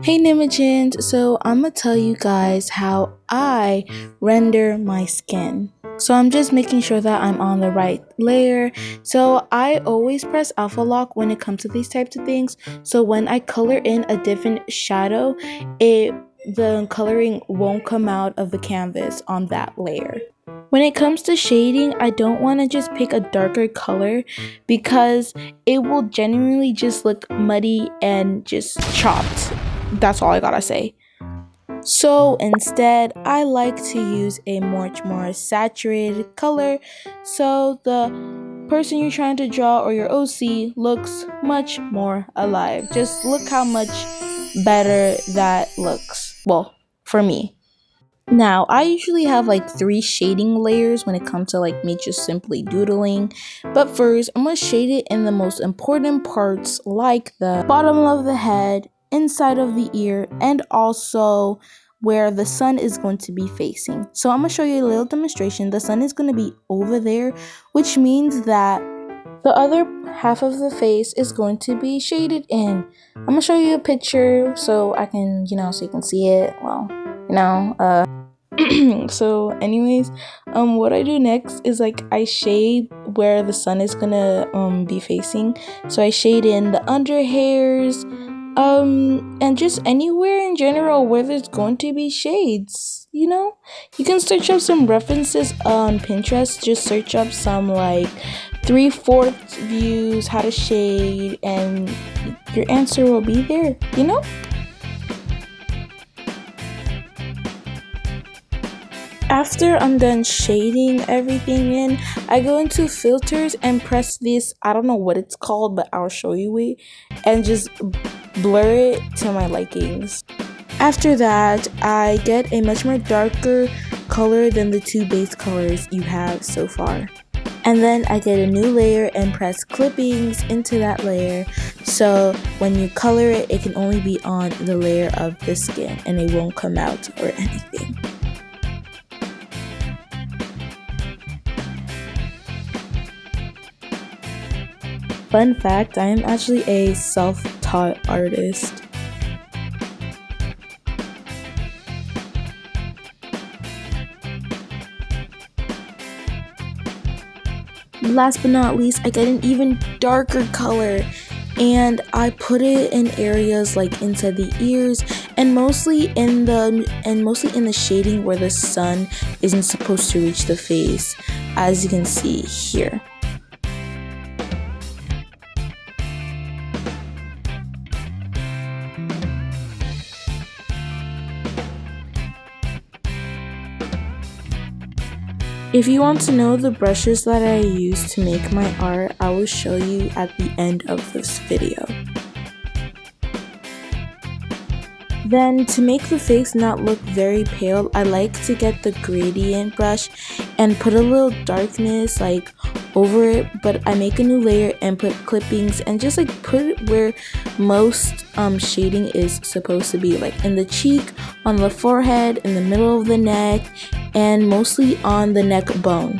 Hey Nimajins, so I'm gonna tell you guys how I render my skin. So I'm just making sure that I'm on the right layer. So I always press alpha lock when it comes to these types of things. So when I color in a different shadow, it the coloring won't come out of the canvas on that layer. When it comes to shading, I don't want to just pick a darker color because it will genuinely just look muddy and just chopped. That's all I gotta say. So instead, I like to use a much more saturated color so the person you're trying to draw or your OC looks much more alive. Just look how much better that looks. Well, for me. Now, I usually have like 3 shading layers when it comes to like me just simply doodling. But first, I'm gonna shade it in the most important parts like the bottom of the head, inside of the ear, and also where the sun is going to be facing. So I'm gonna show you a little demonstration. The sun is gonna be over there, which means that the other half of the face is going to be shaded in. I'm gonna show you a picture so I can, so you can see it. Well, so anyways, what I do next is like I shade where the sun is gonna be facing. So I shade in the under hairs, and just anywhere in general where there's going to be shades. You can search up some references on Pinterest. Just search up some like 3/4 views, how to shade, and your answer will be there. After I'm done shading everything in, I go into filters and press this, I don't know what it's called, but I'll show you it, and just blur it to my likings. After that, I get a much more darker color than the 2 base colors you have so far. And then I get a new layer and press clippings into that layer. So when you color it, it can only be on the layer of the skin and it won't come out or anything. Fun fact, I am actually a self-taught artist. Last but not least, I get an even darker color and I put it in areas like inside the ears and mostly in the shading where the sun isn't supposed to reach the face, as you can see here. If you want to know the brushes that I use to make my art, I will show you at the end of this video. Then to make the face not look very pale, I like to get the gradient brush and put a little darkness like over it, but I make a new layer and put clippings and just like put it where most shading is supposed to be, like in the cheek, on the forehead, in the middle of the neck, and mostly on the neck bone.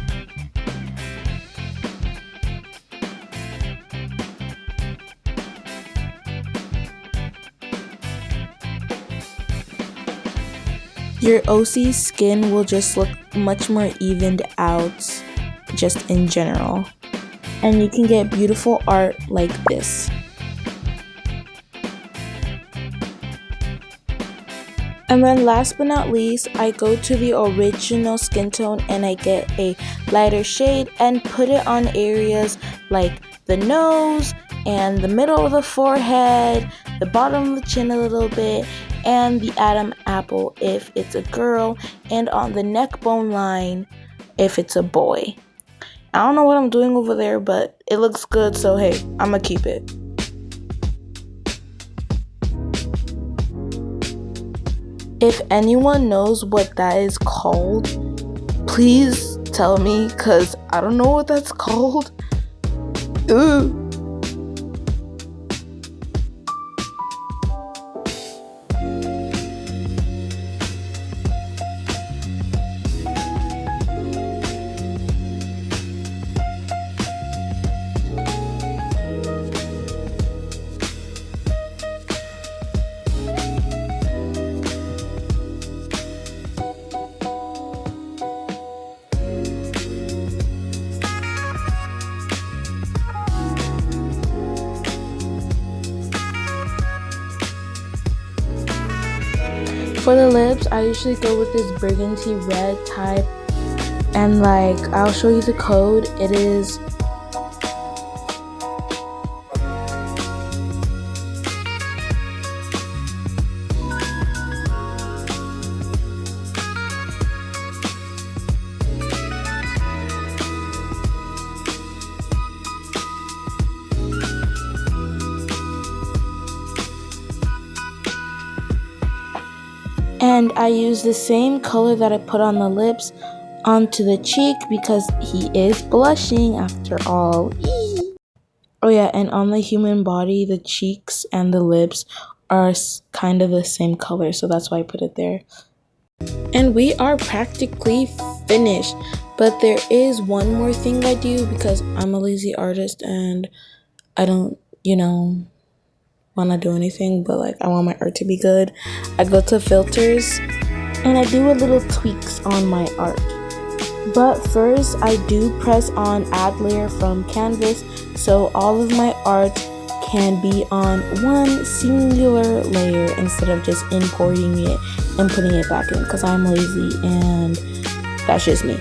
Your OC skin will just look much more evened out just in general. And you can get beautiful art like this. And then last but not least, I go to the original skin tone and I get a lighter shade and put it on areas like the nose and the middle of the forehead, the bottom of the chin a little bit, and the Adam apple if it's a girl, and on the neck bone line if it's a boy. I don't know what I'm doing over there, but it looks good, so hey, I'ma keep it. If anyone knows what that is called, please tell me, because I don't know what that's called. Ooh. For the lips, I usually go with this burgundy red type, and like I'll show you the code. It is and I use the same color that I put on the lips onto the cheek because he is blushing after all. Eee. Oh yeah, and on the human body, the cheeks and the lips are kind of the same color, so that's why I put it there. And we are practically finished, but there is one more thing I do because I'm a lazy artist and I don't, want to do anything, but like I want my art to be good. I go to filters and I do a little tweaks on my art. But first, I do press on add layer from canvas so all of my art can be on one singular layer instead of just importing it and putting it back in because I'm lazy and that's just me.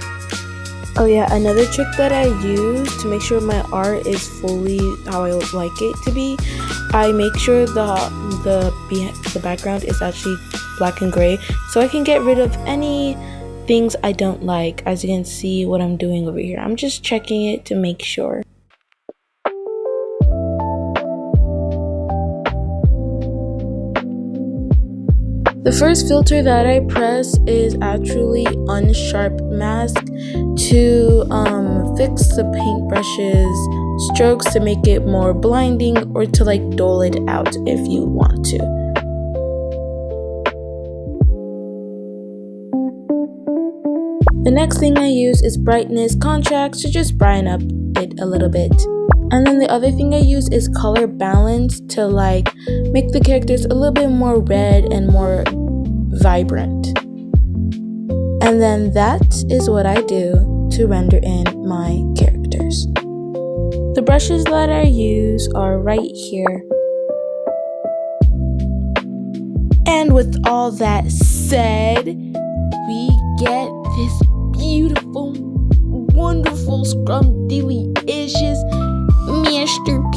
Oh yeah, another trick that I use to make sure my art is fully how I would like it to be, I make sure the background is actually black and gray so I can get rid of any things I don't like. As you can see what I'm doing over here, I'm just checking it to make sure. The first filter that I press is actually Unsharp Mask to fix the paintbrush's strokes to make it more blinding or to like dull it out if you want to. The next thing I use is Brightness Contrast to just brighten up it a little bit. And then the other thing I use is Color Balance to like make the characters a little bit more red and more vibrant. And then that is what I do to render in my characters. The brushes that I use are right here. And with all that said, we get this beautiful, wonderful, scrumdiddly-icious masterpiece.